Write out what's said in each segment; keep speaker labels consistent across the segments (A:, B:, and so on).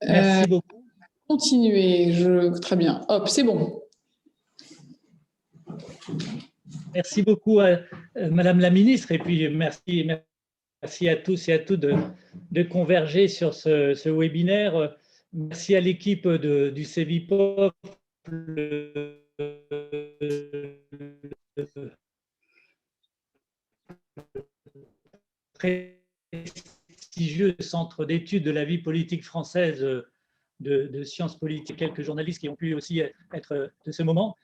A: Merci beaucoup.
B: Continuez, très bien. Hop, c'est bon.
A: Merci beaucoup à Madame la Ministre, et puis merci à tous et à toutes de converger sur ce webinaire. Merci à l'équipe du CEVIPOF, prestigieux centre d'études de la vie politique française de sciences politiques, quelques journalistes qui ont pu aussi être de ce moment,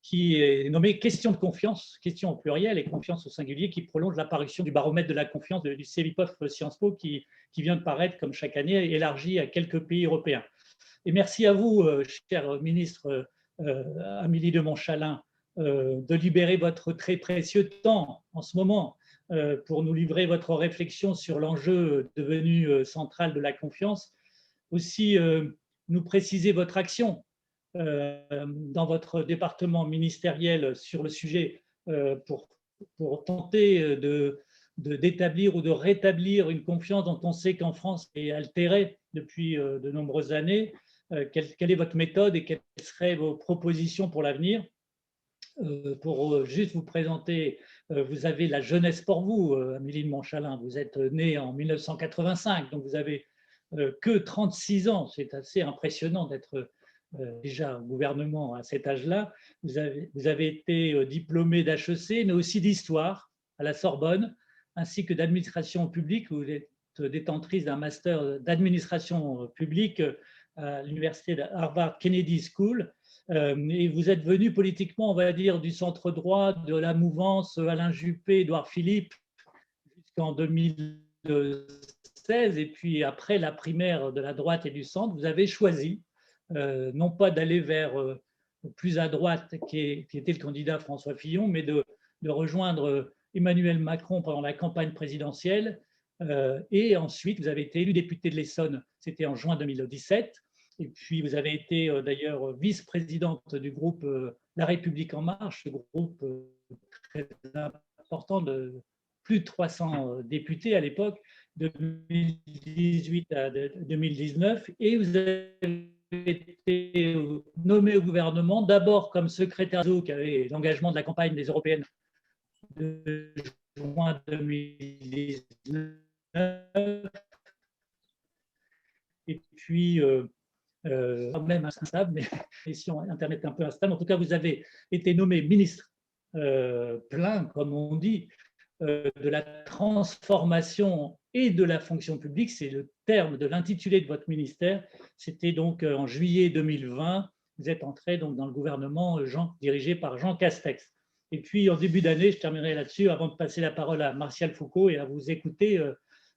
A: qui est nommé Question de confiance, question au pluriel et confiance au singulier, qui prolonge l'apparition du baromètre de la confiance du CEVIPOF Sciences Po qui vient de paraître, comme chaque année, élargi à quelques pays européens. Et merci à vous, chère ministre Amélie de Montchalin, de libérer votre très précieux temps en ce moment pour nous livrer votre réflexion sur l'enjeu devenu central de la confiance. Aussi, nous préciser votre action dans votre département ministériel sur le sujet pour tenter d'établir ou de rétablir une confiance dont on sait qu'en France est altérée depuis de nombreuses années. Quelle est votre méthode et quelles seraient vos propositions pour l'avenir? Pour juste vous présenter, vous avez la jeunesse pour vous, Amélie de Montchalin. Vous êtes née en 1985, donc vous avez que 36 ans. C'est assez impressionnant d'être déjà au gouvernement à cet âge-là. Vous avez été diplômée d'HEC, mais aussi d'histoire à la Sorbonne, ainsi que d'administration publique. Vous êtes détentrice d'un master d'administration publique à l'université de Harvard Kennedy School. Et vous êtes venu politiquement, on va dire, du centre droit, de la mouvance Alain Juppé, Édouard Philippe, jusqu'en 2016. Et puis après la primaire de la droite et du centre, vous avez choisi non pas d'aller vers plus à droite, qui était le candidat François Fillon, mais de rejoindre Emmanuel Macron pendant la campagne présidentielle. Et ensuite, vous avez été élu député de l'Essonne, c'était en juin 2017. Et puis, vous avez été d'ailleurs vice-présidente du groupe La République En Marche, ce groupe très important de plus de 300 députés à l'époque, de 2018 à 2019. Et vous avez été nommé au gouvernement, d'abord comme secrétaire réseau qui avait l'engagement de la campagne des européennes de juin 2019. Et puis, même instable, mais si Internet est un peu instable. En tout cas, vous avez été nommé ministre plein, comme on dit, de la transformation et de la fonction publique. C'est le terme de l'intitulé de votre ministère. C'était donc en juillet 2020. Vous êtes entré donc dans le gouvernement dirigé par Jean Castex. Et puis, en début d'année, je terminerai là-dessus, avant de passer la parole à Martial Foucault et à vous écouter,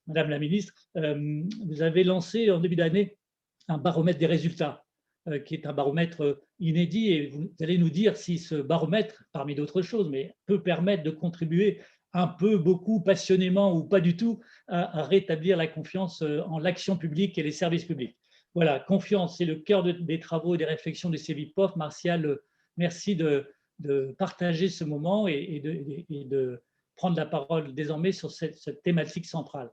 A: Madame la ministre. Vous avez lancé en début d'année un baromètre des résultats, qui est un baromètre inédit. Et vous allez nous dire si ce baromètre, parmi d'autres choses, mais peut permettre de contribuer un peu, beaucoup, passionnément ou pas du tout, à rétablir la confiance en l'action publique et les services publics. Voilà, confiance, c'est le cœur des travaux et des réflexions du CEVIPOF. Martial, merci de partager ce moment et de prendre la parole désormais sur cette thématique centrale.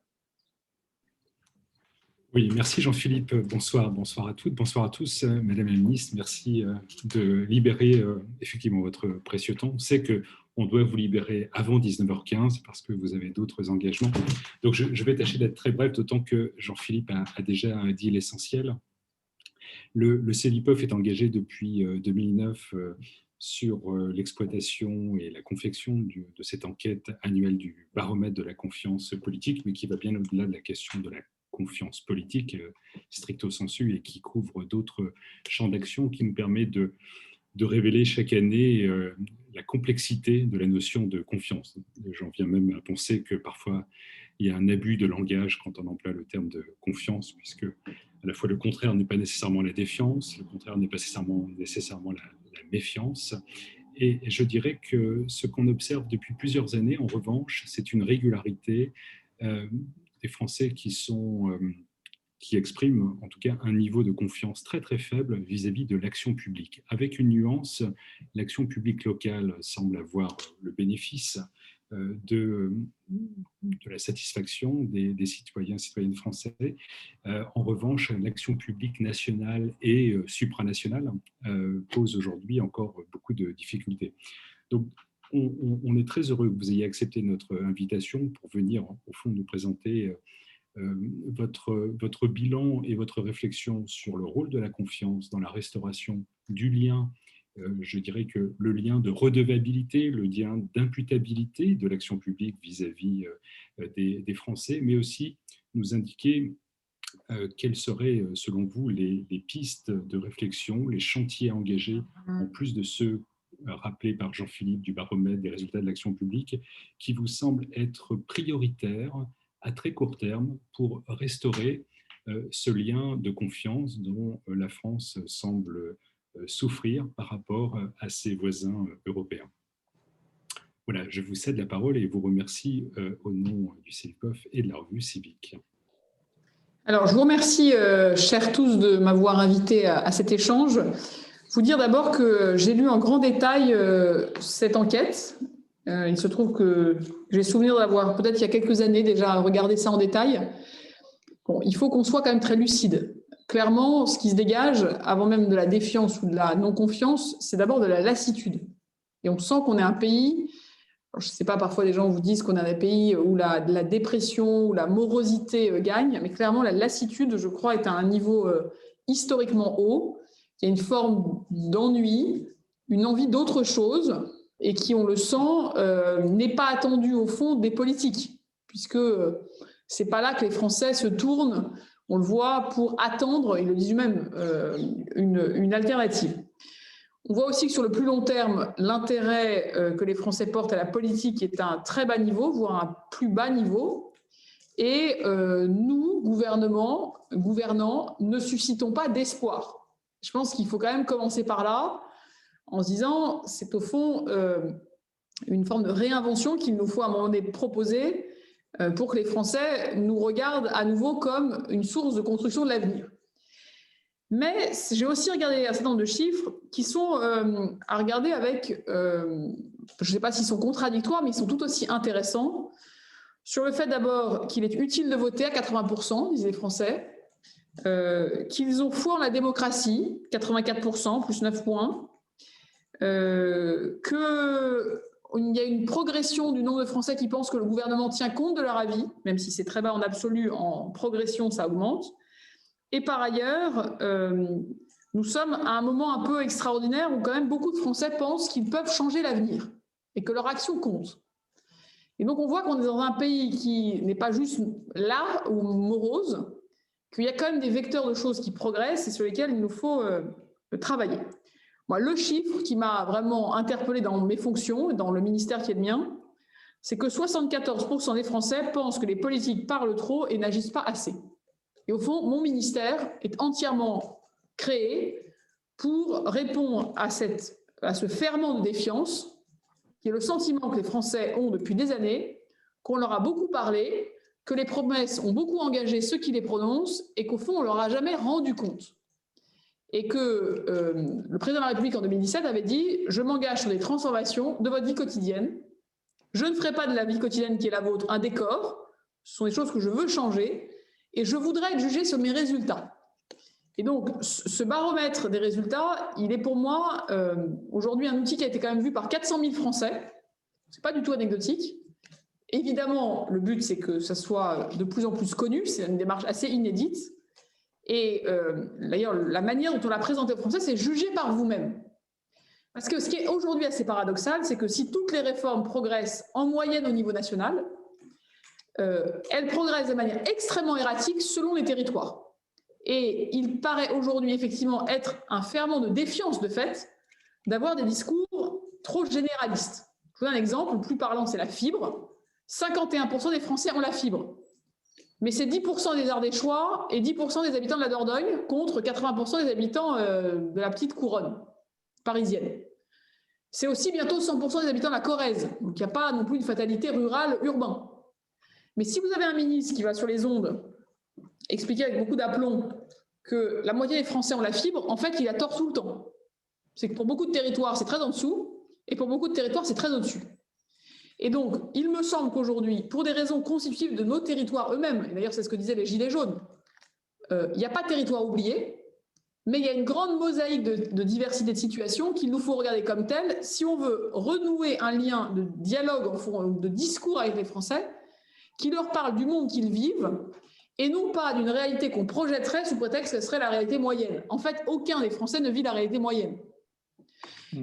C: Oui, merci Jean-Philippe. Bonsoir à toutes, bonsoir à tous. Madame la ministre, merci de libérer effectivement votre précieux temps. On sait qu'on doit vous libérer avant 19h15 parce que vous avez d'autres engagements. Donc je vais tâcher d'être très bref, d'autant que Jean-Philippe a déjà dit l'essentiel. Le CEVIPOF est engagé depuis 2009 sur l'exploitation et la confection de cette enquête annuelle du baromètre de la confiance politique, mais qui va bien au-delà de la question de la confiance politique stricto sensu et qui couvre d'autres champs d'action, qui nous permet de révéler chaque année la complexité de la notion de confiance. J'en viens même à penser que parfois il y a un abus de langage quand on emploie le terme de confiance, puisque à la fois le contraire n'est pas nécessairement la défiance, le contraire n'est pas nécessairement la méfiance. Et je dirais que ce qu'on observe depuis plusieurs années, en revanche, c'est une régularité des Français qui expriment en tout cas un niveau de confiance très très faible vis-à-vis de l'action publique. Avec une nuance, l'action publique locale semble avoir le bénéfice de la satisfaction des citoyens et citoyennes français. En revanche, l'action publique nationale et supranationale pose aujourd'hui encore beaucoup de difficultés. Donc, on est très heureux que vous ayez accepté notre invitation pour venir, au fond, nous présenter votre bilan et votre réflexion sur le rôle de la confiance dans la restauration du lien. Je dirais que le lien de redevabilité, le lien d'imputabilité de l'action publique vis-à-vis des Français, mais aussi nous indiquer quelles seraient, selon vous, les pistes de réflexion, les chantiers engagés, en plus de ceux rappelés par Jean-Philippe du baromètre des résultats de l'action publique, qui vous semblent être prioritaires à très court terme pour restaurer ce lien de confiance dont la France semble souffrir par rapport à ses voisins européens. Voilà, je vous cède la parole et vous remercie au nom du CELICOF et de la revue Civique.
B: Alors, je vous remercie, chers tous, de m'avoir invité à cet échange. Vous dire d'abord que j'ai lu en grand détail cette enquête. Il se trouve que j'ai souvenir d'avoir, peut-être il y a quelques années déjà, regardé ça en détail. Bon, il faut qu'on soit quand même très lucide. Clairement, ce qui se dégage, avant même de la défiance ou de la non-confiance, c'est d'abord de la lassitude. Et on sent qu'on est un pays, je ne sais pas, parfois les gens vous disent qu'on est un pays où la dépression, où la morosité gagne, mais clairement la lassitude, je crois, est à un niveau historiquement haut. Il y a une forme d'ennui, une envie d'autre chose, et qui, on le sent, n'est pas attendue au fond des politiques, puisque ce n'est pas là que les Français se tournent, on le voit, pour attendre, ils le disent eux-mêmes, une alternative. On voit aussi que sur le plus long terme, l'intérêt que les Français portent à la politique est à un très bas niveau, voire un plus bas niveau. Et nous, gouvernants, ne suscitons pas d'espoir. Je pense qu'il faut quand même commencer par là, en se disant, c'est au fond une forme de réinvention qu'il nous faut à un moment donné proposer pour que les Français nous regardent à nouveau comme une source de construction de l'avenir. Mais j'ai aussi regardé un certain nombre de chiffres qui sont à regarder avec, je ne sais pas s'ils sont contradictoires, mais ils sont tout aussi intéressants, sur le fait d'abord qu'il est utile de voter à 80%, disent les Français, qu'ils ont foi en la démocratie, 84%, plus 9 points, qu'il y a une progression du nombre de Français qui pensent que le gouvernement tient compte de leur avis, même si c'est très bas en absolu, en progression, ça augmente. Et par ailleurs, nous sommes à un moment un peu extraordinaire où quand même beaucoup de Français pensent qu'ils peuvent changer l'avenir et que leur action compte. Et donc on voit qu'on est dans un pays qui n'est pas juste là ou morose, qu'il y a quand même des vecteurs de choses qui progressent et sur lesquels il nous faut travailler. Moi, le chiffre qui m'a vraiment interpellée dans mes fonctions, dans le ministère qui est le mien, c'est que 74% des Français pensent que les politiques parlent trop et n'agissent pas assez. Et au fond, mon ministère est entièrement créé pour répondre à ce ferment de défiance, qui est le sentiment que les Français ont depuis des années, qu'on leur a beaucoup parlé, que les promesses ont beaucoup engagé ceux qui les prononcent et qu'au fond, on ne leur a jamais rendu compte. Et que le président de la République en 2017 avait dit « Je m'engage sur des transformations de votre vie quotidienne. Je ne ferai pas de la vie quotidienne qui est la vôtre un décor. Ce sont des choses que je veux changer. Et je voudrais être jugé sur mes résultats. » Et donc, ce baromètre des résultats, il est pour moi aujourd'hui un outil qui a été quand même vu par 400 000 Français. Ce n'est pas du tout anecdotique. Évidemment, le but, c'est que ça soit de plus en plus connu. C'est une démarche assez inédite. Et d'ailleurs, la manière dont on l'a présenté aux Français, c'est juger par vous-même. Parce que ce qui est aujourd'hui assez paradoxal, c'est que si toutes les réformes progressent en moyenne au niveau national, elles progressent de manière extrêmement erratique selon les territoires. Et il paraît aujourd'hui effectivement être un ferment de défiance de fait d'avoir des discours trop généralistes. Je vous donne un exemple, le plus parlant, c'est la fibre. 51% des Français ont la fibre. Mais c'est 10% des Ardéchois et 10% des habitants de la Dordogne contre 80% des habitants de la petite couronne parisienne. C'est aussi bientôt 100% des habitants de la Corrèze. Donc il n'y a pas non plus une fatalité rurale urbain. Mais si vous avez un ministre qui va sur les ondes expliquer avec beaucoup d'aplomb que la moitié des Français ont la fibre, en fait, il a tort tout le temps. C'est que pour beaucoup de territoires, c'est très en dessous, et pour beaucoup de territoires, c'est très au-dessus. Et donc, il me semble qu'aujourd'hui, pour des raisons constitutives de nos territoires eux-mêmes, et d'ailleurs c'est ce que disaient les Gilets jaunes, il n'y a pas de territoire oublié, mais il y a une grande mosaïque de diversité de situations qu'il nous faut regarder comme telle si on veut renouer un lien de dialogue, de discours avec les Français, qui leur parle du monde qu'ils vivent, et non pas d'une réalité qu'on projetterait sous prétexte que ce serait la réalité moyenne. En fait, aucun des Français ne vit la réalité moyenne.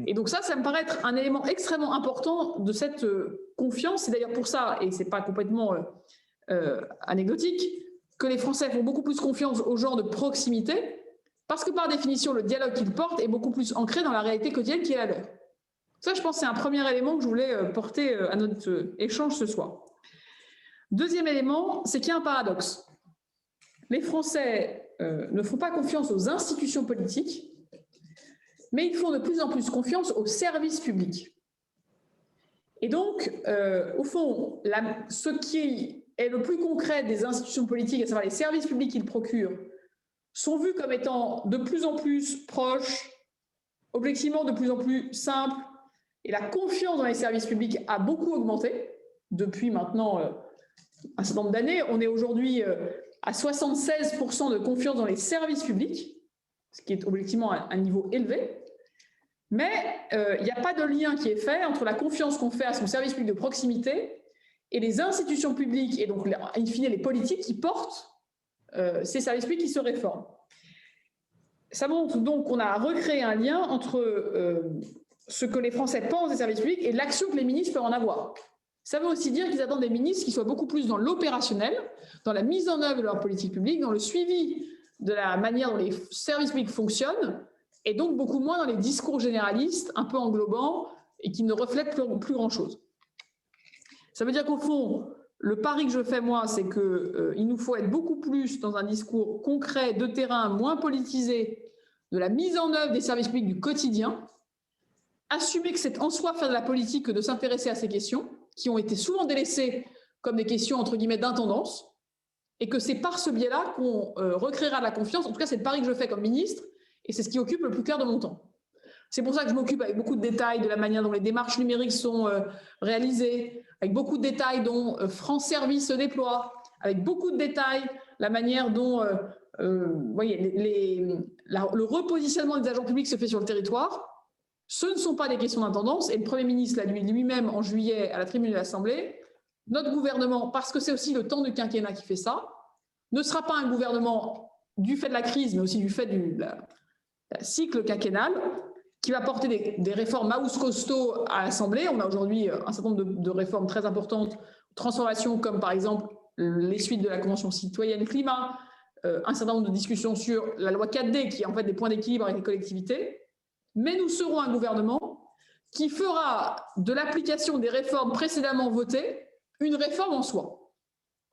B: Et donc ça me paraît être un élément extrêmement important de cette confiance. C'est d'ailleurs pour ça, et ce n'est pas complètement anecdotique, que les Français font beaucoup plus confiance aux gens de proximité, parce que par définition, le dialogue qu'ils portent est beaucoup plus ancré dans la réalité quotidienne qui est la leur. Ça, je pense que c'est un premier élément que je voulais porter à notre échange ce soir. Deuxième élément, c'est qu'il y a un paradoxe. Les Français ne font pas confiance aux institutions politiques, mais ils font de plus en plus confiance aux services publics. Et donc, au fond, ce qui est le plus concret des institutions politiques, à savoir les services publics qu'ils procurent, sont vus comme étant de plus en plus proches, objectivement de plus en plus simples, et la confiance dans les services publics a beaucoup augmenté depuis maintenant un certain nombre d'années. On est aujourd'hui à 76% de confiance dans les services publics, ce qui est objectivement un niveau élevé. Mais il n'y a pas de lien qui est fait entre la confiance qu'on fait à son service public de proximité et les institutions publiques, et donc, in fine, les politiques qui portent ces services publics qui se réforment. Ça montre donc qu'on a recréé un lien entre ce que les Français pensent des services publics et l'action que les ministres peuvent en avoir. Ça veut aussi dire qu'ils attendent des ministres qui soient beaucoup plus dans l'opérationnel, dans la mise en œuvre de leur politique publique, dans le suivi de la manière dont les services publics fonctionnent, et donc beaucoup moins dans les discours généralistes, un peu englobants, et qui ne reflètent plus grand-chose. Ça veut dire qu'au fond, le pari que je fais, moi, c'est qu'il nous faut être beaucoup plus dans un discours concret, de terrain, moins politisé, de la mise en œuvre des services publics du quotidien, assumer que c'est en soi faire de la politique que de s'intéresser à ces questions, qui ont été souvent délaissées comme des questions, entre guillemets, d'intendance, et que c'est par ce biais-là qu'on recréera de la confiance. En tout cas, c'est le pari que je fais comme ministre, et c'est ce qui occupe le plus clair de mon temps. C'est pour ça que je m'occupe avec beaucoup de détails de la manière dont les démarches numériques sont réalisées, avec beaucoup de détails dont France Service se déploie, avec beaucoup de détails la manière dont le repositionnement des agents publics se fait sur le territoire. Ce ne sont pas des questions d'intendance, et le Premier ministre l'a dit lui-même en juillet à la tribune de l'Assemblée. Notre gouvernement, parce que c'est aussi le temps du quinquennat qui fait ça, ne sera pas un gouvernement du fait de la crise, mais aussi du fait du cycle quinquennal, qui va porter des réformes house costaud à l'Assemblée. On a aujourd'hui un certain nombre de réformes très importantes, transformations comme par exemple les suites de la Convention citoyenne climat, un certain nombre de discussions sur la loi 4D, qui est en fait des points d'équilibre avec les collectivités. Mais nous serons un gouvernement qui fera de l'application des réformes précédemment votées une réforme en soi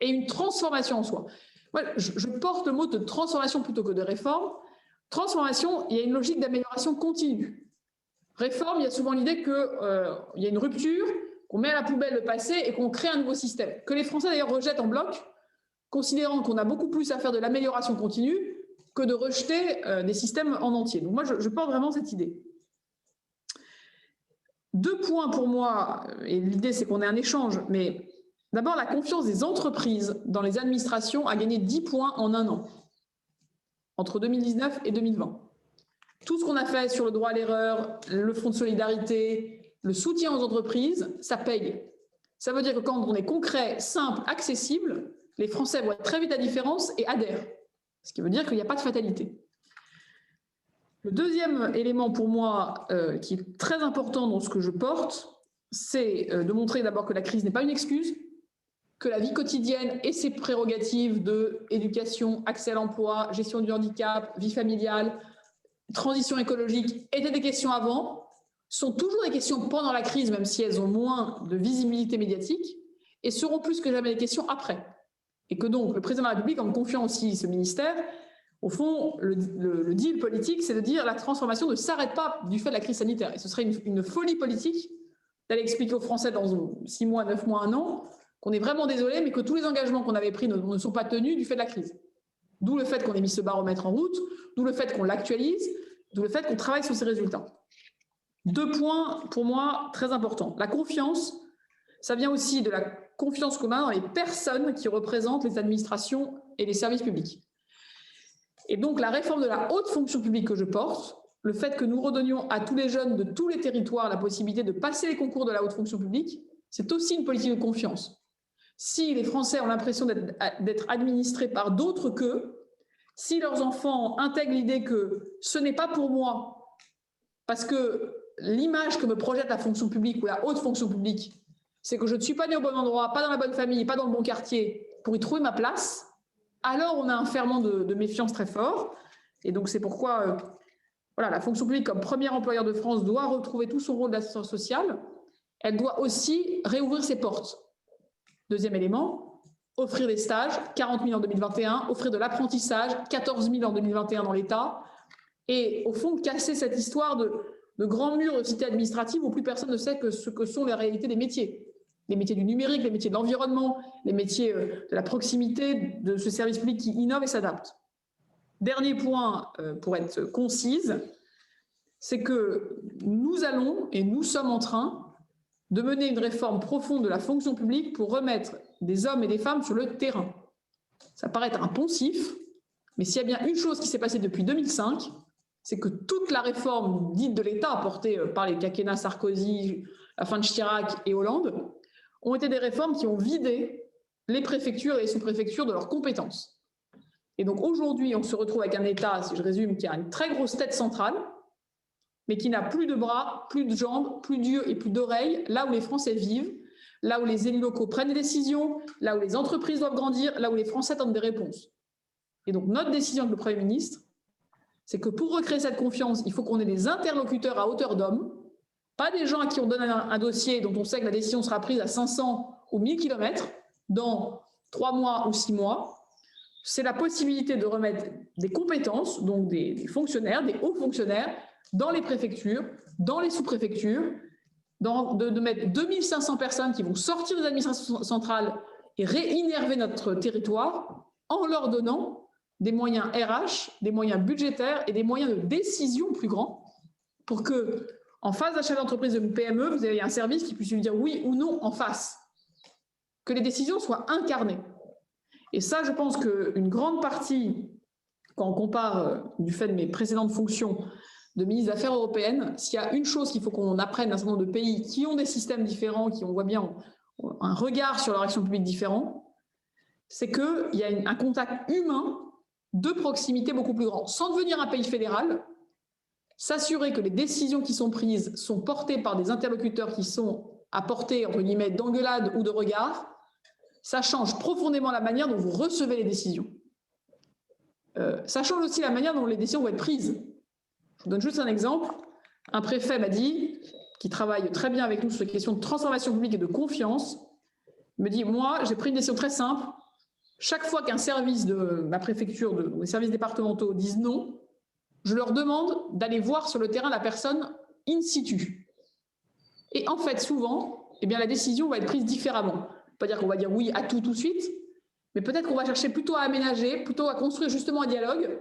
B: et une transformation en soi. Ouais, je porte le mot de transformation plutôt que de réforme. Transformation, il y a une logique d'amélioration continue. Réforme, il y a souvent l'idée qu'il y a une rupture, qu'on met à la poubelle le passé et qu'on crée un nouveau système, que les Français d'ailleurs rejettent en bloc, considérant qu'on a beaucoup plus à faire de l'amélioration continue que de rejeter des systèmes en entier. Donc moi, je porte vraiment cette idée. 2 points pour moi, et l'idée c'est qu'on ait un échange, mais d'abord la confiance des entreprises dans les administrations a gagné 10 points en 1 an, entre 2019 et 2020. Tout ce qu'on a fait sur le droit à l'erreur, le fonds de solidarité, le soutien aux entreprises, ça paye. Ça veut dire que quand on est concret, simple, accessible, les Français voient très vite la différence et adhèrent. Ce qui veut dire qu'il n'y a pas de fatalité. Le deuxième élément pour moi qui est très important dans ce que je porte, c'est de montrer d'abord que la crise n'est pas une excuse, que la vie quotidienne et ses prérogatives de éducation, accès à l'emploi, gestion du handicap, vie familiale, transition écologique étaient des questions avant, sont toujours des questions pendant la crise, même si elles ont moins de visibilité médiatique, et seront plus que jamais des questions après. Et que donc le président de la République, en me confiant aussi ce ministère, au fond, le deal politique, c'est de dire la transformation ne s'arrête pas du fait de la crise sanitaire. Et ce serait une folie politique d'aller expliquer aux Français dans 6 mois, 9 mois, 1 an, qu'on est vraiment désolé, mais que tous les engagements qu'on avait pris ne sont pas tenus du fait de la crise. D'où le fait qu'on ait mis ce baromètre en route, d'où le fait qu'on l'actualise, d'où le fait qu'on travaille sur ces résultats. 2 points, pour moi, très importants. La confiance, ça vient aussi de la confiance qu'on a dans les personnes qui représentent les administrations et les services publics. Et donc, la réforme de la haute fonction publique que je porte, le fait que nous redonnions à tous les jeunes de tous les territoires la possibilité de passer les concours de la haute fonction publique, c'est aussi une politique de confiance. Si les Français ont l'impression d'être administrés par d'autres qu'eux, si leurs enfants intègrent l'idée que ce n'est pas pour moi, parce que l'image que me projette la fonction publique ou la haute fonction publique, c'est que je ne suis pas né au bon endroit, pas dans la bonne famille, pas dans le bon quartier, pour y trouver ma place, alors on a un ferment de méfiance très fort. Et donc c'est pourquoi voilà, la fonction publique comme premier employeur de France doit retrouver tout son rôle d'assistance sociale. Elle doit aussi réouvrir ses portes. Deuxième élément, offrir des stages, 40 000 en 2021, offrir de l'apprentissage, 14 000 en 2021 dans l'État, et au fond casser cette histoire de grands murs de cités administratives où plus personne ne sait ce que sont les réalités des métiers. Les métiers du numérique, les métiers de l'environnement, les métiers de la proximité, de ce service public qui innove et s'adapte. Dernier point, pour être concise, c'est que nous allons et nous sommes en train de mener une réforme profonde de la fonction publique pour remettre des hommes et des femmes sur le terrain. Ça paraît être un poncif, mais s'il y a bien une chose qui s'est passée depuis 2005, c'est que toute la réforme dite de l'État apportée par les quinquennats Sarkozy, la fin de Chirac et Hollande, ont été des réformes qui ont vidé les préfectures et les sous-préfectures de leurs compétences. Et donc aujourd'hui, on se retrouve avec un État, si je résume, qui a une très grosse tête centrale, mais qui n'a plus de bras, plus de jambes, plus d'yeux et plus d'oreilles, là où les Français vivent, là où les élus locaux prennent des décisions, là où les entreprises doivent grandir, là où les Français attendent des réponses. Et donc notre décision avec le Premier ministre, c'est que pour recréer cette confiance, il faut qu'on ait des interlocuteurs à hauteur d'homme, pas des gens à qui on donne un dossier dont on sait que la décision sera prise à 500 ou 1000 km dans 3 mois ou 6 mois. C'est la possibilité de remettre des compétences, donc des fonctionnaires, des hauts fonctionnaires, dans les préfectures, dans les sous-préfectures, de mettre 2500 personnes qui vont sortir des administrations centrales et réinnerver notre territoire en leur donnant des moyens RH, des moyens budgétaires et des moyens de décision plus grands pour que, en face d'un chef d'entreprise d'une PME, vous ayez un service qui puisse lui dire oui ou non en face. Que les décisions soient incarnées. Et ça, je pense qu'une grande partie, quand on compare du fait de mes précédentes fonctions de ministre des Affaires européennes, s'il y a une chose qu'il faut qu'on apprenne d'un certain nombre de pays qui ont des systèmes différents, qui, on voit bien, ont un regard sur leur action publique différent, c'est qu'il y a un contact humain de proximité beaucoup plus grand. Sans devenir un pays fédéral, s'assurer que les décisions qui sont prises sont portées par des interlocuteurs qui sont à portée, entre guillemets, d'engueulade ou de regard, ça change profondément la manière dont vous recevez les décisions. Ça change aussi la manière dont les décisions vont être prises. Je vous donne juste un exemple. Un préfet m'a dit, qui travaille très bien avec nous sur les questions de transformation publique et de confiance, me dit, moi, j'ai pris une décision très simple. Chaque fois qu'un service de ma préfecture ou les services départementaux disent non, je leur demande d'aller voir sur le terrain la personne in situ. Et en fait, souvent, eh bien, la décision va être prise différemment. Pas dire qu'on va dire oui à tout de suite, mais peut-être qu'on va chercher plutôt à aménager, plutôt à construire justement un dialogue,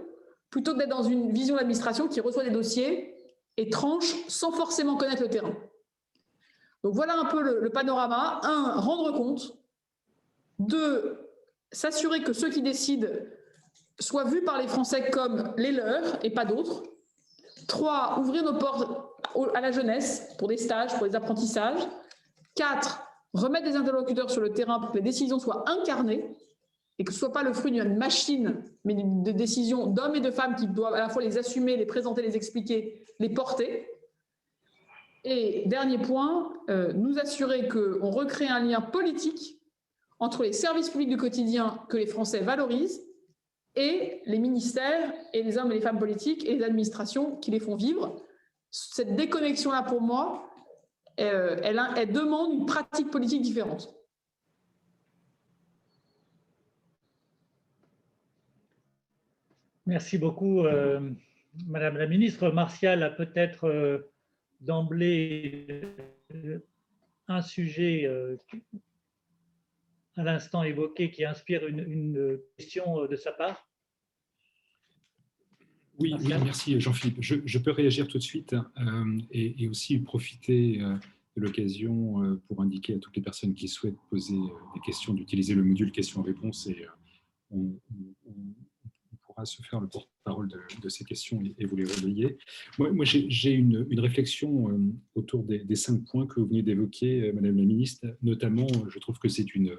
B: plutôt que d'être dans une vision d'administration qui reçoit des dossiers et tranche sans forcément connaître le terrain. Donc voilà un peu le panorama. 1, rendre compte. 2, s'assurer que ceux qui décident soient vus par les Français comme les leurs et pas d'autres. 3, ouvrir nos portes à la jeunesse pour des stages, pour des apprentissages. 4, remettre des interlocuteurs sur le terrain pour que les décisions soient incarnées et que ce ne soit pas le fruit d'une machine, mais de décisions d'hommes et de femmes qui doivent à la fois les assumer, les présenter, les expliquer, les porter. Et dernier point, nous assurer qu'on recrée un lien politique entre les services publics du quotidien que les Français valorisent et les ministères et les hommes et les femmes politiques et les administrations qui les font vivre. Cette déconnexion-là, pour moi, elle demande une pratique politique différente.
A: Merci beaucoup, Madame la Ministre. Martial a peut-être d'emblée un sujet à l'instant évoqué qui inspire une question de sa part.
C: Oui, oui, merci Jean-Philippe. Je peux réagir tout de suite et aussi profiter l'occasion pour indiquer à toutes les personnes qui souhaitent poser des questions d'utiliser le module questions-réponses et on pourra se faire le porte-parole de ces questions et vous les relayer. Moi j'ai une réflexion autour des 5 points que vous venez d'évoquer, Madame la Ministre. Notamment, je trouve que c'est une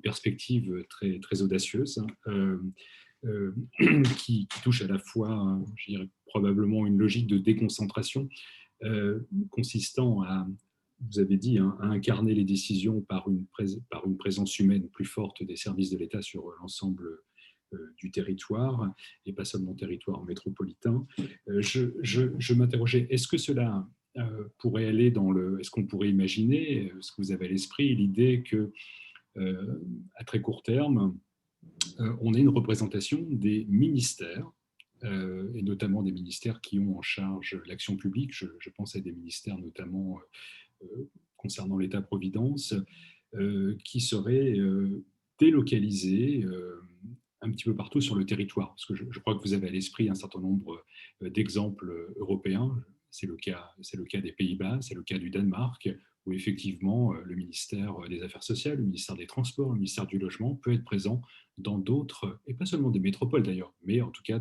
C: perspective très, très audacieuse qui touche à la fois, je dirais, probablement une logique de déconcentration consistant à, vous avez dit, à incarner les décisions par une présence humaine plus forte des services de l'État sur l'ensemble du territoire, et pas seulement territoire métropolitain. Je m'interrogeais, est-ce que cela pourrait aller est-ce qu'on pourrait imaginer, ce que vous avez à l'esprit, l'idée que, à très court terme, on ait une représentation des ministères, et notamment des ministères qui ont en charge l'action publique. Je pense à des ministères notamment concernant l'État-providence, qui seraient délocalisés un petit peu partout sur le territoire. Parce que je crois que vous avez à l'esprit un certain nombre d'exemples européens. C'est le cas des Pays-Bas, c'est le cas du Danemark, où effectivement le ministère des Affaires sociales, le ministère des Transports, le ministère du Logement peut être présent dans d'autres, et pas seulement des métropoles d'ailleurs, mais en tout cas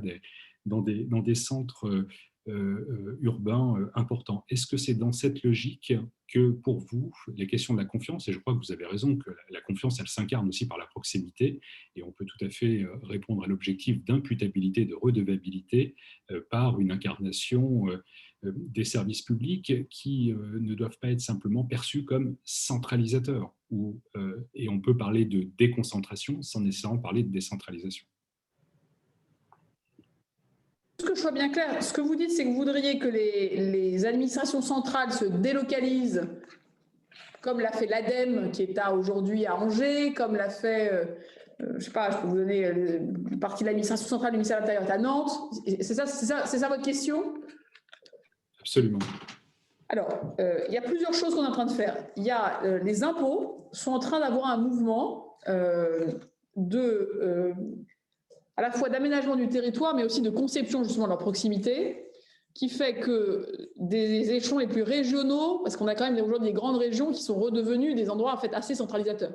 C: dans des centres urbains importants. Est-ce que c'est dans cette logique que pour vous, les questions de la confiance, et je crois que vous avez raison, que la confiance, elle s'incarne aussi par la proximité, et on peut tout à fait répondre à l'objectif d'imputabilité, de redevabilité, par une incarnation des services publics qui ne doivent pas être simplement perçus comme centralisateurs, et on peut parler de déconcentration sans nécessairement parler de décentralisation.
B: Que je sois bien clair, ce que vous dites, c'est que vous voudriez que les administrations centrales se délocalisent, comme l'a fait l'ADEME, qui est aujourd'hui à Angers, comme l'a fait, je ne sais pas, je peux vous donner une partie de l'administration centrale du ministère de l'Intérieur à Nantes. C'est ça votre question?
C: Absolument.
B: Alors, il y a plusieurs choses qu'on est en train de faire. Il y a les impôts sont en train d'avoir un mouvement à la fois d'aménagement du territoire, mais aussi de conception justement de leur proximité, qui fait que des échelons les plus régionaux, parce qu'on a quand même aujourd'hui des grandes régions qui sont redevenues des endroits en fait assez centralisateurs,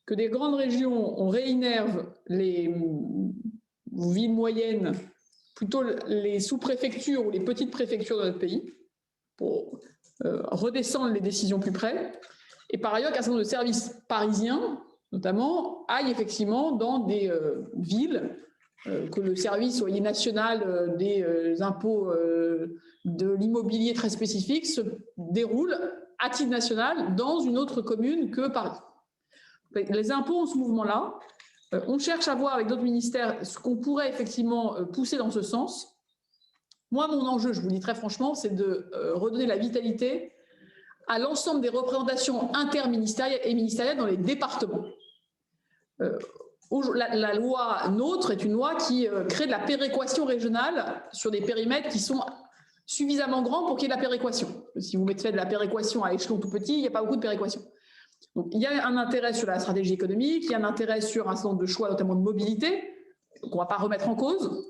B: que des grandes régions, on réinnerve les villes moyennes, plutôt les sous-préfectures ou les petites préfectures de notre pays, pour redescendre les décisions plus près, et par ailleurs qu'un certain nombre de services parisiens, notamment, aillent effectivement dans des villes, que le service soit national des impôts de l'immobilier très spécifique se déroule à titre national dans une autre commune que Paris. Les impôts ont ce mouvement-là. On cherche à voir avec d'autres ministères ce qu'on pourrait effectivement pousser dans ce sens. Moi, mon enjeu, je vous le dis très franchement, c'est de redonner la vitalité à l'ensemble des représentations interministérielles et ministérielles dans les départements. La loi NOTRe est une loi qui crée de la péréquation régionale sur des périmètres qui sont suffisamment grands pour qu'il y ait de la péréquation. Si vous mettez de la péréquation à échelon tout petit, il n'y a pas beaucoup de péréquation. Donc, il y a un intérêt sur la stratégie économique, il y a un intérêt sur un certain nombre de choix, notamment de mobilité, qu'on ne va pas remettre en cause.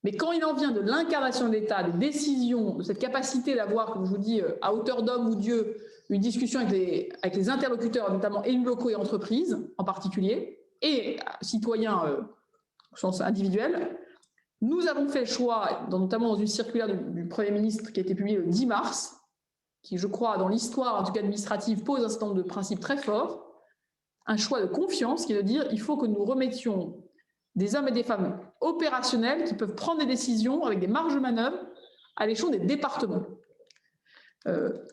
B: Mais quand il en vient de l'incarnation de l'État, des décisions, de cette capacité d'avoir, comme je vous dis, à hauteur d'homme ou Dieu, une discussion avec les interlocuteurs, notamment élus locaux et entreprises en particulier, et citoyens au sens individuel, nous avons fait le choix, notamment dans une circulaire du Premier ministre qui a été publiée le 10 mars, qui, je crois, dans l'histoire, en tout cas administrative, pose un certain nombre de principes très forts, un choix de confiance qui est de dire il faut que nous remettions des hommes et des femmes opérationnels qui peuvent prendre des décisions avec des marges de manœuvre à l'échelon des départements.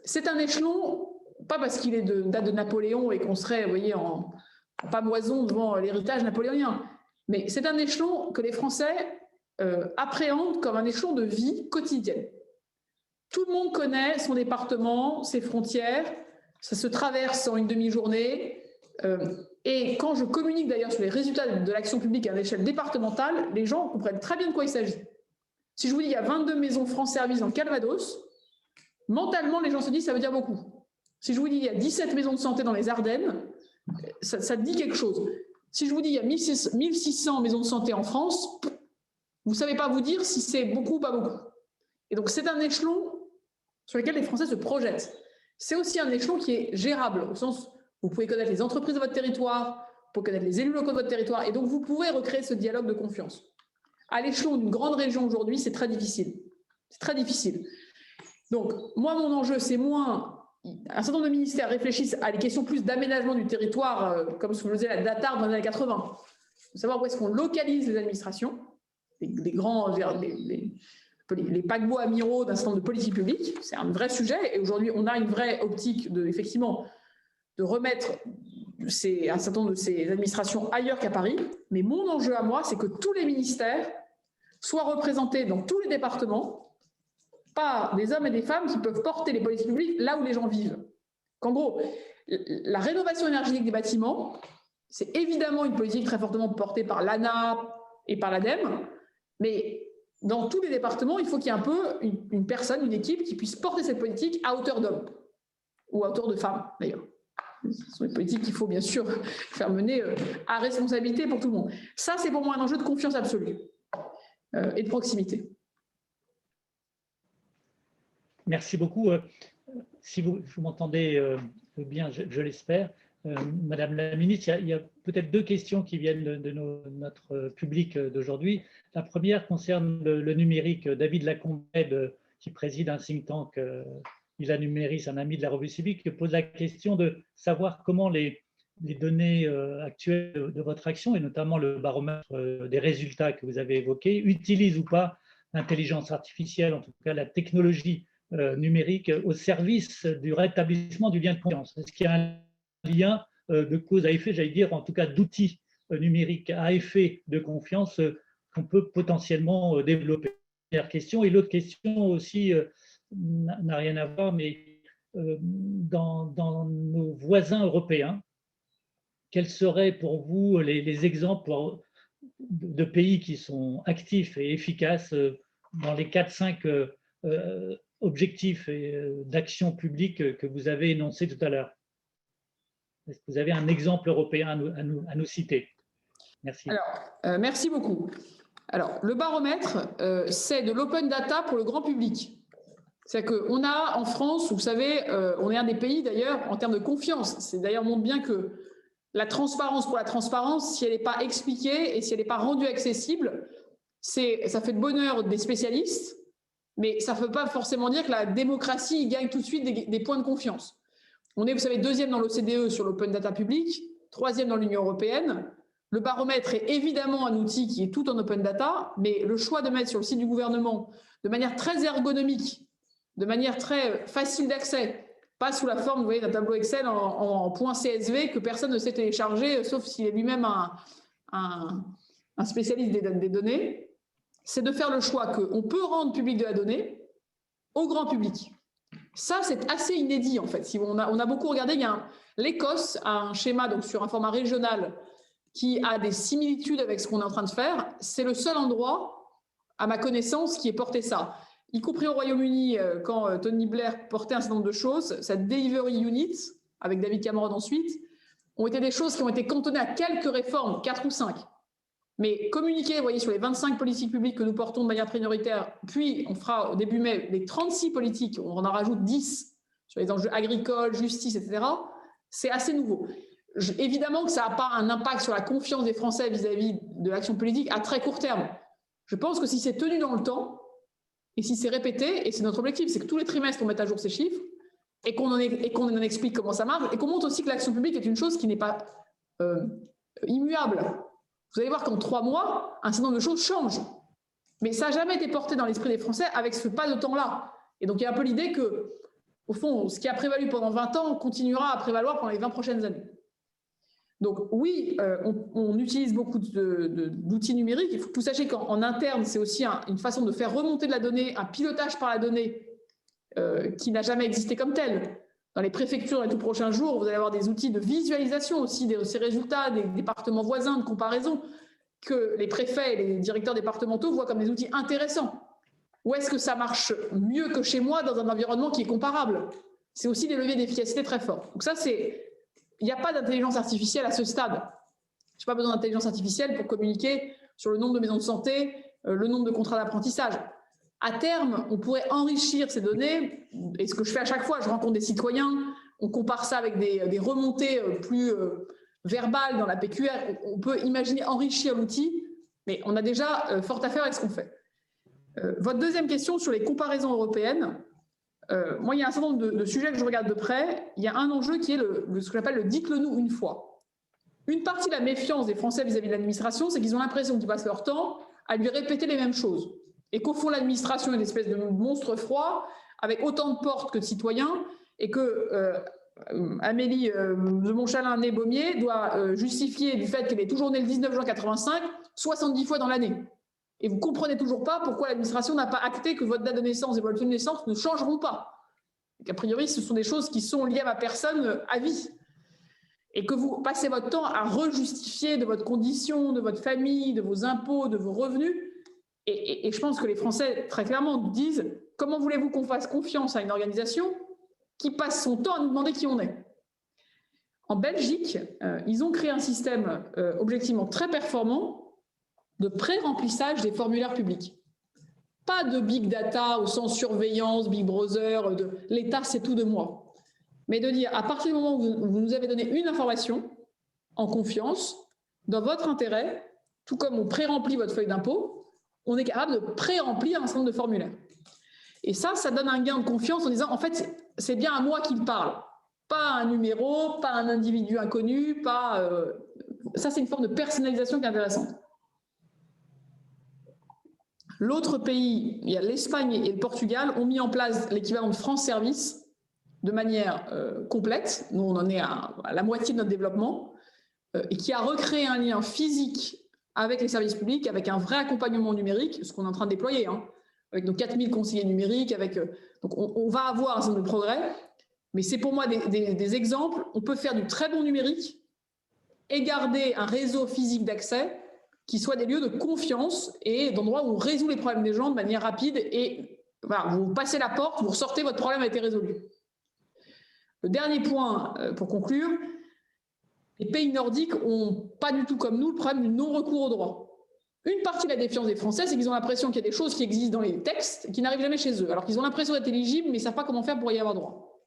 B: C'est un échelon, pas parce qu'il est date de Napoléon et qu'on serait, vous voyez, en pamoison devant l'héritage napoléonien, mais c'est un échelon que les Français appréhendent comme un échelon de vie quotidienne. Tout le monde connaît son département, ses frontières, ça se traverse en une demi-journée. Et quand je communique d'ailleurs sur les résultats de l'action publique à l'échelle départementale, les gens comprennent très bien de quoi il s'agit. Si je vous dis qu'il y a 22 maisons France Service dans le Calvados, mentalement, les gens se disent ça veut dire beaucoup. Si je vous dis qu'il y a 17 maisons de santé dans les Ardennes, ça dit quelque chose. Si je vous dis qu'il y a 1600 maisons de santé en France, vous ne savez pas vous dire si c'est beaucoup ou pas beaucoup. Et donc, c'est un échelon sur lequel les Français se projettent. c'est aussi un échelon qui est gérable, au sens où vous pouvez connaître les entreprises de votre territoire, vous pouvez connaître les élus locaux de votre territoire, et donc vous pourrez recréer ce dialogue de confiance. À l'échelon d'une grande région aujourd'hui, c'est très difficile. C'est très difficile. Donc, moi, mon enjeu, c'est moins… Un certain nombre de ministères réfléchissent à des questions plus d'aménagement du territoire, comme ce que je faisais la DATAR dans les années 80. Il faut savoir où est-ce qu'on localise les administrations, les grands… les paquebots amiraux d'un certain nombre de politiques publiques, c'est un vrai sujet. Et aujourd'hui, on a une vraie optique effectivement, de remettre un certain nombre de ces administrations ailleurs qu'à Paris. Mais mon enjeu à moi, c'est que tous les ministères soient représentés dans tous les départements par des hommes et des femmes qui peuvent porter les politiques publiques là où les gens vivent. Qu'en gros, la rénovation énergétique des bâtiments, c'est évidemment une politique très fortement portée par l'ANA et par l'ADEME, mais dans tous les départements, il faut qu'il y ait un peu une personne, une équipe qui puisse porter cette politique à hauteur d'hommes, ou à hauteur de femmes d'ailleurs. Ce sont des politiques qu'il faut bien sûr faire mener à responsabilité pour tout le monde. Ça, c'est pour moi un enjeu de confiance absolue et de proximité.
A: Merci beaucoup. Si vous m'entendez bien, je l'espère. Madame la ministre, il y a peut-être deux questions qui viennent de notre public d'aujourd'hui. La première concerne le numérique. David Lacombed, qui préside un think tank, Villa Numéris, un ami de la revue civique, pose la question de savoir comment les données actuelles de votre action, et notamment le baromètre des résultats que vous avez évoqués, utilisent ou pas l'intelligence artificielle, en tout cas la technologie numérique, au service du rétablissement du lien de confiance. Est-ce qu'il y a un lien de cause à effet, j'allais dire, en tout cas d'outils numériques à effet de confiance qu'on peut potentiellement développer? Première question. Et l'autre question aussi n'a rien à voir, mais dans nos voisins européens, quels seraient pour vous les exemples de pays qui sont actifs et efficaces dans les 4-5 objectifs d'action publique que vous avez énoncés tout à l'heure? Est-ce que vous avez un exemple européen à nous citer? Merci.
B: Alors, merci beaucoup. Alors, le baromètre, c'est de l'open data pour le grand public. C'est-à-dire qu'on a en France, vous savez, on est un des pays d'ailleurs en termes de confiance. C'est d'ailleurs montre bien que la transparence pour la transparence, si elle n'est pas expliquée et si elle n'est pas rendue accessible, ça fait de bonheur des spécialistes, mais ça ne veut pas forcément dire que la démocratie gagne tout de suite des points de confiance. On est, vous savez, 2e dans l'OCDE sur l'open data public, 3e dans l'Union européenne. Le baromètre est évidemment un outil qui est tout en open data, mais le choix de mettre sur le site du gouvernement de manière très ergonomique, de manière très facile d'accès, pas sous la forme, vous voyez, d'un tableau Excel en point CSV que personne ne sait télécharger, sauf s'il est lui-même un spécialiste des données, c'est de faire le choix qu'on peut rendre public de la donnée au grand public. Ça, c'est assez inédit, en fait. Si on a beaucoup regardé, l'Écosse a un schéma donc, sur un format régional qui a des similitudes avec ce qu'on est en train de faire. C'est le seul endroit, à ma connaissance, qui ait porté ça. Y compris au Royaume-Uni, quand Tony Blair portait un certain nombre de choses, cette delivery unit, avec David Cameron ensuite, ont été des choses qui ont été cantonnées à quelques réformes, 4 ou 5. Mais communiquer, vous voyez, sur les 25 politiques publiques que nous portons de manière prioritaire, puis on fera au début mai les 36 politiques, on en rajoute 10 sur les enjeux agricoles, justice, etc., c'est assez nouveau. Évidemment que ça n'a pas un impact sur la confiance des Français vis-à-vis de l'action politique à très court terme. Je pense que si c'est tenu dans le temps, et si c'est répété, et c'est notre objectif, c'est que tous les trimestres, on mette à jour ces chiffres, et qu'on en explique comment ça marche, et qu'on montre aussi que l'action publique est une chose qui n'est pas immuable. Vous allez voir qu'en 3 mois, un certain nombre de choses changent. Mais ça n'a jamais été porté dans l'esprit des Français avec ce pas de temps-là. Et donc, il y a un peu l'idée que, au fond, ce qui a prévalu pendant 20 ans continuera à prévaloir pendant les 20 prochaines années. Donc, oui, on utilise beaucoup d'outils numériques. Il faut que vous sachiez qu'en interne, c'est aussi une façon de faire remonter de la donnée, un pilotage par la donnée qui n'a jamais existé comme tel. Dans les préfectures, dans les tout prochains jours, vous allez avoir des outils de visualisation aussi de ces résultats des départements voisins, de comparaison, que les préfets et les directeurs départementaux voient comme des outils intéressants. Où est-ce que ça marche mieux que chez moi dans un environnement qui est comparable? C'est aussi des leviers d'efficacité très forts. Donc ça, il n'y a pas d'intelligence artificielle à ce stade. Je n'ai pas besoin d'intelligence artificielle pour communiquer sur le nombre de maisons de santé, le nombre de contrats d'apprentissage. À terme, on pourrait enrichir ces données, et ce que je fais à chaque fois, je rencontre des citoyens, on compare ça avec des remontées plus verbales dans la PQR, on peut imaginer enrichir l'outil, mais on a déjà fort à faire avec ce qu'on fait. Votre deuxième question sur les comparaisons européennes, moi, il y a un certain nombre de sujets que je regarde de près. Il y a un enjeu qui est ce que j'appelle le « dites-le-nous une fois ». Une partie de la méfiance des Français vis-à-vis de l'administration, c'est qu'ils ont l'impression qu'ils passent leur temps à lui répéter les mêmes choses. Et qu'au fond, l'administration est une espèce de monstre froid, avec autant de portes que de citoyens, et que Amélie de Montchalin-Nez-Baumier doit justifier du fait qu'elle est toujours née le 19 juin 85, 70 fois dans l'année. Et vous ne comprenez toujours pas pourquoi l'administration n'a pas acté que votre date de naissance et votre lieu de naissance ne changeront pas. Et qu'a priori, ce sont des choses qui sont liées à ma personne à vie. Et que vous passez votre temps à rejustifier de votre condition, de votre famille, de vos impôts, de vos revenus. Et je pense que les Français, très clairement, disent « Comment voulez-vous qu'on fasse confiance à une organisation qui passe son temps à nous demander qui on est ?» En Belgique, ils ont créé un système objectivement très performant de pré-remplissage des formulaires publics. Pas de big data au sens surveillance, Big Brother, l'État c'est tout de moi. Mais de dire, à partir du moment où vous nous avez donné une information, en confiance, dans votre intérêt, tout comme on pré-remplit votre feuille d'impôt, on est capable de pré-remplir un certain nombre de formulaires. Et ça donne un gain de confiance en disant, en fait, c'est bien à moi qu'il parle. Pas un numéro, pas un individu inconnu, pas... Ça, c'est une forme de personnalisation qui est intéressante. L'autre pays, il y a l'Espagne et le Portugal, ont mis en place l'équivalent de France Service de manière complète. Nous, on en est à la moitié de notre développement et qui a recréé un lien physique avec les services publics, avec un vrai accompagnement numérique, ce qu'on est en train de déployer, hein, avec nos 4000 conseillers numériques. Donc on va avoir un certain nombre de progrès, mais c'est pour moi des exemples. On peut faire du très bon numérique et garder un réseau physique d'accès qui soit des lieux de confiance et d'endroits où on résout les problèmes des gens de manière rapide et voilà, vous passez la porte, vous ressortez, votre problème a été résolu. Le dernier point, pour conclure, les pays nordiques n'ont pas du tout comme nous le problème du non-recours au droit. Une partie de la défiance des Français, c'est qu'ils ont l'impression qu'il y a des choses qui existent dans les textes et qui n'arrivent jamais chez eux, alors qu'ils ont l'impression d'être éligibles, mais ils ne savent pas comment faire pour y avoir droit.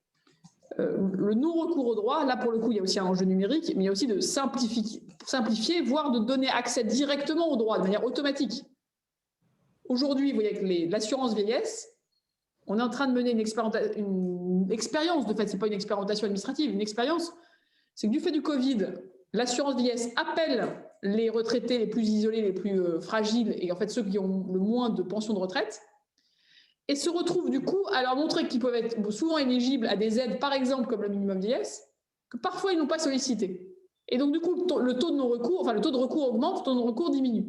B: Le non-recours au droit, là pour le coup, il y a aussi un enjeu numérique, mais il y a aussi de simplifier, voire de donner accès directement au droit, de manière automatique. Aujourd'hui, vous voyez, avec l'assurance vieillesse, on est en train de mener une expérience, de fait, ce n'est pas une expérimentation administrative, une expérience, c'est que du fait du Covid, l'assurance vieillesse appelle les retraités les plus isolés, les plus fragiles, et en fait ceux qui ont le moins de pension de retraite, et se retrouvent du coup à leur montrer qu'ils peuvent être souvent éligibles à des aides, par exemple comme le minimum vieillesse, que parfois ils n'ont pas sollicité. Et donc du coup, le taux de non-recours, enfin le taux de recours augmente, le taux de non-recours diminue.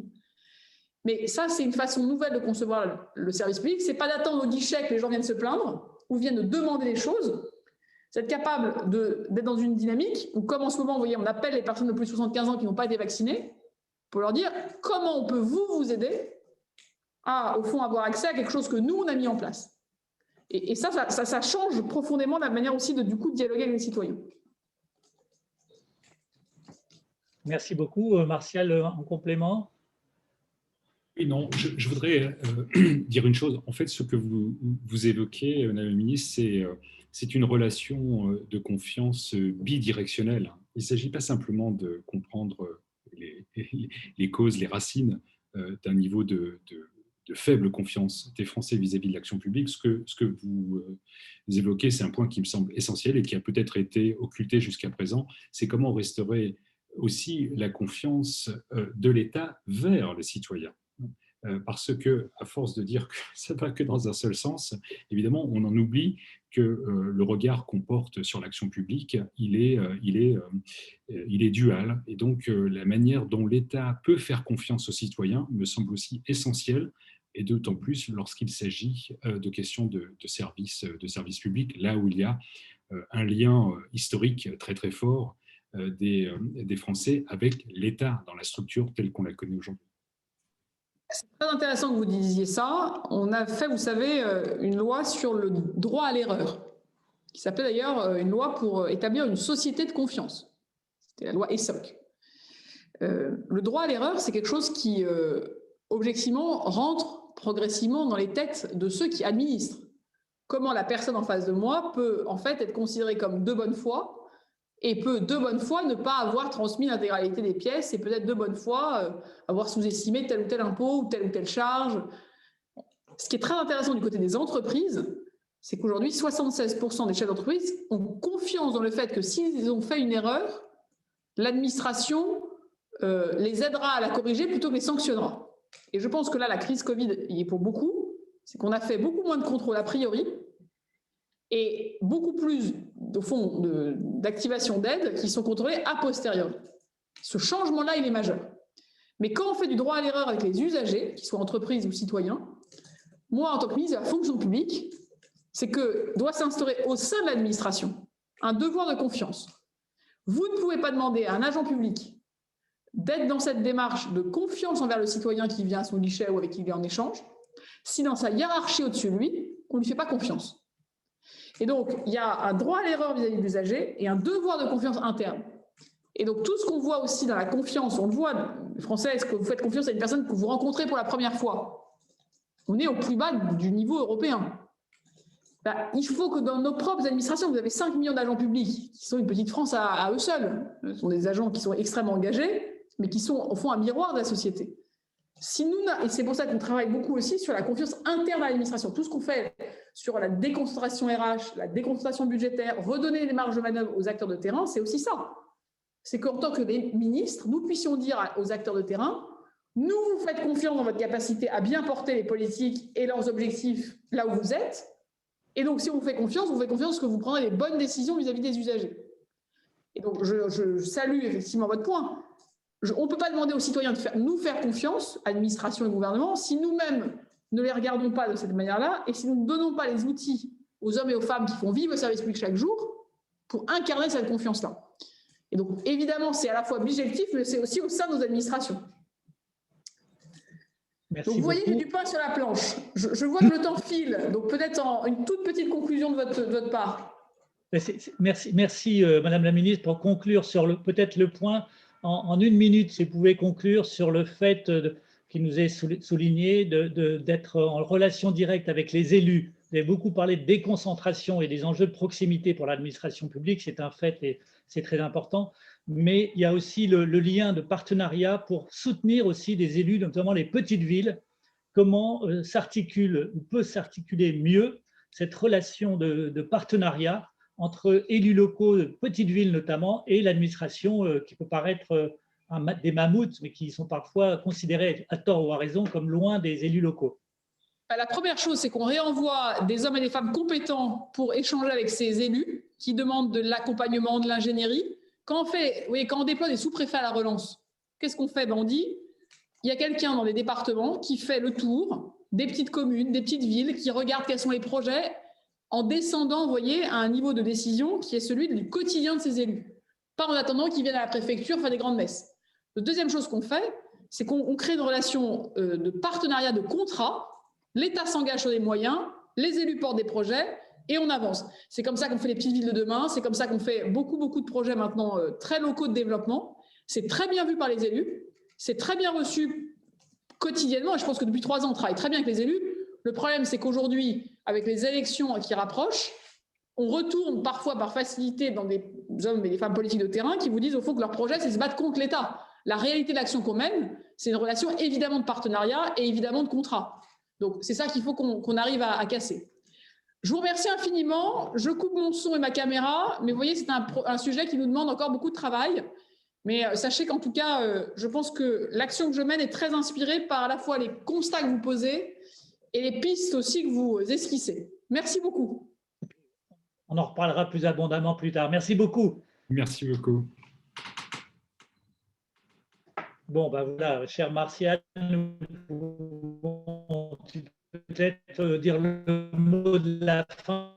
B: Mais ça, c'est une façon nouvelle de concevoir le service public. C'est pas d'attendre au guichet que les gens viennent se plaindre ou viennent de demander des choses. C'est être capable d'être dans une dynamique où, comme en ce moment, vous voyez, on appelle les personnes de plus de 75 ans qui n'ont pas été vaccinées pour leur dire comment on peut vous aider à, au fond, avoir accès à quelque chose que nous, on a mis en place. Et ça change profondément la manière aussi de dialoguer avec les citoyens.
A: Merci beaucoup. Martial, en complément.
C: Oui, non, je voudrais dire une chose. En fait, ce que vous évoquez, Madame la Ministre, c'est une relation de confiance bidirectionnelle. Il ne s'agit pas simplement de comprendre les causes, les racines d'un niveau de faible confiance des Français vis-à-vis de l'action publique. Ce que vous évoquez, c'est un point qui me semble essentiel et qui a peut-être été occulté jusqu'à présent. C'est comment restaurer aussi la confiance de l'État vers les citoyens. Parce que, à force de dire que ça ne va que dans un seul sens, évidemment, on en oublie que le regard qu'on porte sur l'action publique, il est dual. Et donc, la manière dont l'État peut faire confiance aux citoyens me semble aussi essentielle, et d'autant plus lorsqu'il s'agit de questions de services publics, là où il y a un lien historique très très fort des Français avec l'État dans la structure telle qu'on la connaît aujourd'hui.
B: C'est très intéressant que vous disiez ça. On a fait, vous savez, une loi sur le droit à l'erreur, qui s'appelait d'ailleurs une loi pour établir une société de confiance. C'était la loi ESSOC. Le droit à l'erreur, c'est quelque chose qui objectivement, rentre progressivement dans les têtes de ceux qui administrent. Comment la personne en face de moi peut en fait être considérée comme de bonne foi et peut de bonne foi ne pas avoir transmis l'intégralité des pièces et peut-être de bonne foi avoir sous-estimé tel ou tel impôt ou telle charge. Ce qui est très intéressant du côté des entreprises, c'est qu'aujourd'hui, 76% des chefs d'entreprise ont confiance dans le fait que s'ils ont fait une erreur, l'administration les aidera à la corriger plutôt que les sanctionnera. Et je pense que là, la crise Covid y est pour beaucoup, c'est qu'on a fait beaucoup moins de contrôles a priori et beaucoup plus, au fond, d'activation d'aides qui sont contrôlées a posteriori. Ce changement-là, il est majeur. Mais quand on fait du droit à l'erreur avec les usagers, qu'ils soient entreprises ou citoyens, moi, en tant que ministre de la fonction publique, c'est que doit s'instaurer au sein de l'administration un devoir de confiance. Vous ne pouvez pas demander à un agent public d'être dans cette démarche de confiance envers le citoyen qui vient à son guichet ou avec qui il est en échange, si dans sa hiérarchie au-dessus de lui, on ne lui fait pas confiance. Et donc, il y a un droit à l'erreur vis-à-vis de l'usager et un devoir de confiance interne. Et donc, tout ce qu'on voit aussi dans la confiance, on le voit, les Français, est-ce que vous faites confiance à une personne que vous rencontrez pour la première fois? On est au plus bas du niveau européen. Il faut que dans nos propres administrations, vous avez 5 millions d'agents publics qui sont une petite France à eux seuls. Ce sont des agents qui sont extrêmement engagés, mais qui sont au fond un miroir de la société. Et c'est pour ça qu'on travaille beaucoup aussi sur la confiance interne à l'administration. Tout ce qu'on fait sur la déconcentration RH, la déconcentration budgétaire, redonner les marges de manœuvre aux acteurs de terrain, c'est aussi ça. C'est qu'en tant que des ministres, nous puissions dire aux acteurs de terrain, nous vous faites confiance dans votre capacité à bien porter les politiques et leurs objectifs là où vous êtes. Et donc, si on vous fait confiance parce que vous prendrez les bonnes décisions vis-à-vis des usagers. Et donc, je salue effectivement votre point. On ne peut pas demander aux citoyens de nous faire confiance, administration et gouvernement, si nous-mêmes ne les regardons pas de cette manière-là et si nous ne donnons pas les outils aux hommes et aux femmes qui font vivre le service public chaque jour pour incarner cette confiance-là. Et donc, évidemment, c'est à la fois bijectif, mais c'est aussi au sein de nos administrations.
A: Merci
B: donc, vous voyez, j'ai du pain sur la planche. Je vois que le temps file, donc peut-être une toute petite conclusion de votre part.
A: Merci Madame la Ministre, pour conclure sur peut-être le point, en une minute, si vous pouvez conclure sur le fait qui nous est souligné d'être en relation directe avec les élus. Vous avez beaucoup parlé de déconcentration et des enjeux de proximité pour l'administration publique, c'est un fait et c'est très important. Mais il y a aussi le lien de partenariat pour soutenir aussi des élus, notamment les petites villes. Comment s'articule ou peut s'articuler mieux cette relation de partenariat entre élus locaux de petites villes notamment et l'administration qui peut paraître des mammouths, mais qui sont parfois considérés à tort ou à raison comme loin des élus locaux.
B: La première chose, c'est qu'on réenvoie des hommes et des femmes compétents pour échanger avec ces élus qui demandent de l'accompagnement, de l'ingénierie. Quand on déploie des sous-préfets à la relance, qu'est-ce qu'on fait? On dit, il y a quelqu'un dans les départements qui fait le tour des petites communes, des petites villes, qui regarde quels sont les projets en descendant, vous voyez, à un niveau de décision qui est celui du quotidien de ces élus. Pas en attendant qu'ils viennent à la préfecture faire des grandes messes. La deuxième chose qu'on fait, c'est qu'on crée une relation de partenariat, de contrat. L'État s'engage sur des moyens, les élus portent des projets et on avance. C'est comme ça qu'on fait les petites villes de demain, c'est comme ça qu'on fait beaucoup de projets maintenant très locaux de développement. C'est très bien vu par les élus, c'est très bien reçu quotidiennement et je pense que depuis 3 ans, on travaille très bien avec les élus. Le problème, c'est qu'aujourd'hui, avec les élections qui rapprochent, on retourne parfois par facilité dans des hommes et des femmes politiques de terrain qui vous disent au fond que leur projet, c'est de se battre contre l'État. La réalité de l'action qu'on mène, c'est une relation évidemment de partenariat et évidemment de contrat. Donc, c'est ça qu'il faut qu'on arrive à casser. Je vous remercie infiniment. Je coupe mon son et ma caméra, mais vous voyez, c'est un sujet qui nous demande encore beaucoup de travail. Mais sachez qu'en tout cas, je pense que l'action que je mène est très inspirée par à la fois les constats que vous posez et les pistes aussi que vous esquissez. Merci beaucoup.
A: On en reparlera plus abondamment plus tard. Merci beaucoup.
C: Merci beaucoup.
A: Bon, ben voilà, cher Martial, nous pouvons peut-être dire le mot de la fin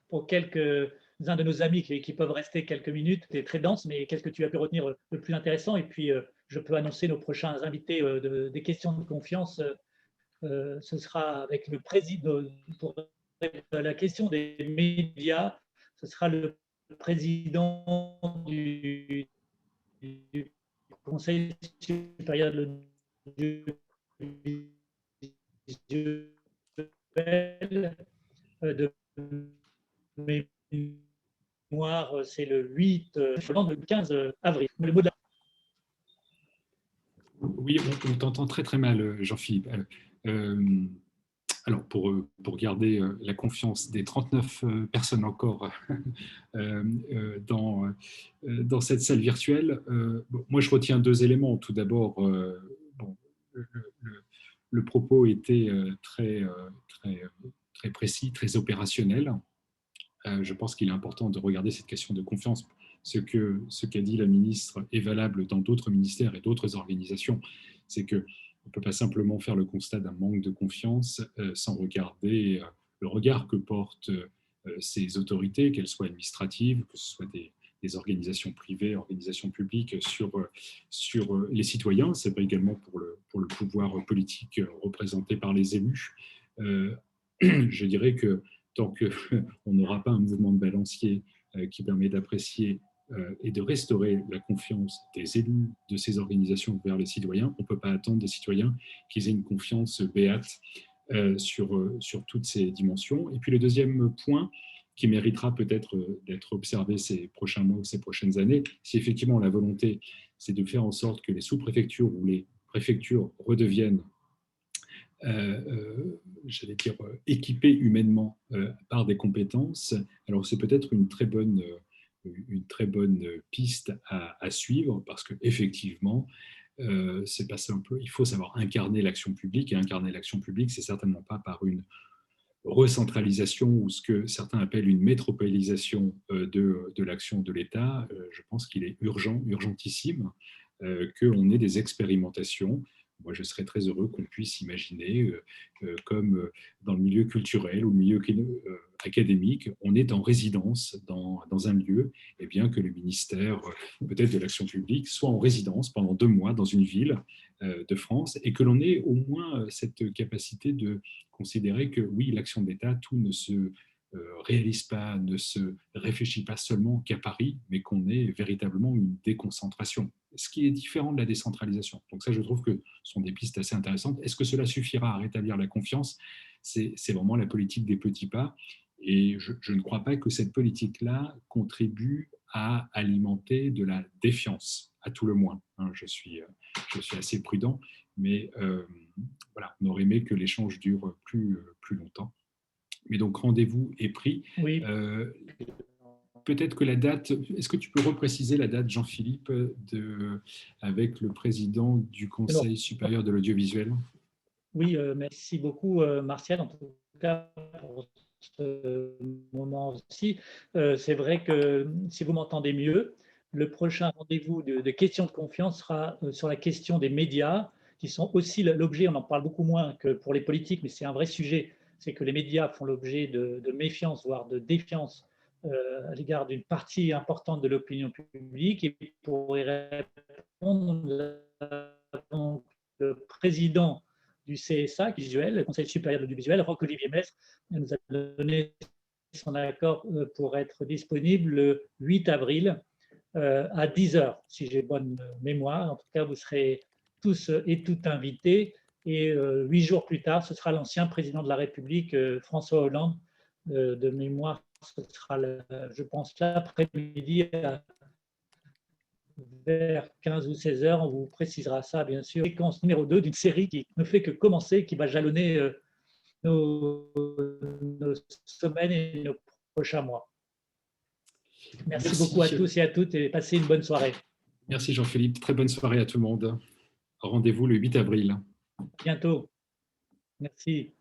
A: pour quelques-uns de nos amis qui peuvent rester quelques minutes. C'est très dense, mais qu'est-ce que tu as pu retenir le plus intéressant? Et puis, je peux annoncer nos prochains invités des questions de confiance. Ce sera avec le président, pour la question des médias, ce sera le président du Conseil supérieur de audiovisuel de mémoire, c'est le 8, le 15 avril. Le mot de
C: Oui, on t'entend très très mal, Jean-Philippe. Alors, pour garder la confiance des 39 personnes encore dans cette salle virtuelle, moi je retiens deux éléments. Tout d'abord, bon, le propos était très précis, très opérationnel. Je pense qu'il est important de regarder cette question de confiance. Ce qu'a dit la ministre est valable dans d'autres ministères et d'autres organisations. C'est qu'on ne peut pas simplement faire le constat d'un manque de confiance sans regarder le regard que portent ces autorités, qu'elles soient administratives, que ce soit des organisations privées, organisations publiques, sur les citoyens. C'est vrai également pour le pouvoir politique représenté par les élus. Je dirais que tant qu'on n'aura pas un mouvement de balancier qui permet d'apprécier et de restaurer la confiance des élus de ces organisations vers les citoyens, on ne peut pas attendre des citoyens qu'ils aient une confiance béate sur toutes ces dimensions. Et puis le deuxième point qui méritera peut-être d'être observé ces prochains mois ou ces prochaines années, si effectivement la volonté, c'est de faire en sorte que les sous-préfectures ou les préfectures redeviennent j'allais dire, équipés humainement par des compétences, alors c'est peut-être une très bonne piste à suivre, parce qu'effectivement, c'est pas simple. Il faut savoir incarner l'action publique, et incarner l'action publique, c'est certainement pas par une recentralisation ou ce que certains appellent une métropolisation de l'action de l'État. Je pense qu'il est urgentissime, qu'on ait des expérimentations. Moi, je serais très heureux qu'on puisse imaginer, comme dans le milieu culturel ou le milieu académique, on est en résidence dans un lieu, et bien que le ministère peut-être de l'Action publique soit en résidence pendant 2 mois dans une ville de France, et que l'on ait au moins cette capacité de considérer que oui, l'action de l'État, tout ne se réalise pas, ne se réfléchit pas seulement qu'à Paris, mais qu'on ait véritablement une déconcentration, ce qui est différent de la décentralisation. Donc ça, je trouve que ce sont des pistes assez intéressantes. Est-ce que cela suffira à rétablir la confiance ? C'est vraiment la politique des petits pas, et je ne crois pas que cette politique-là contribue à alimenter de la défiance, à tout le moins. Je suis assez prudent, mais voilà, on aurait aimé que l'échange dure plus longtemps. Mais donc, rendez-vous est pris.
A: Oui.
C: Peut-être que la date, est-ce que tu peux repréciser la date, Jean-Philippe, avec le président du Conseil supérieur de l'audiovisuel ?
A: Oui, merci beaucoup, Martial, en tout cas pour ce moment aussi. C'est vrai que si vous m'entendez mieux, le prochain rendez-vous de questions de confiance sera sur la question des médias, qui sont aussi l'objet, on en parle beaucoup moins que pour les politiques, mais c'est un vrai sujet, c'est que les médias font l'objet de méfiance, voire de défiance à l'égard d'une partie importante de l'opinion publique. Et pour y répondre, le président du CSA, le Conseil supérieur de l'audiovisuel, Roch-Olivier Maistre, nous a donné son accord pour être disponible le 8 avril à 10h, si j'ai bonne mémoire. En tout cas, vous serez tous et toutes invités. Et 8 jours plus tard, ce sera l'ancien président de la République, François Hollande, de mémoire. Ce sera, je pense, l'après-midi vers 15 ou 16 heures. On vous précisera ça, bien sûr. Séquence numéro 2 d'une série qui ne fait que commencer, qui va jalonner nos semaines et nos prochains mois. Merci beaucoup à tous et à toutes, et passez une bonne soirée.
C: Merci Jean-Philippe. Très bonne soirée à tout le monde. Rendez-vous le 8 avril.
A: Bientôt. Merci.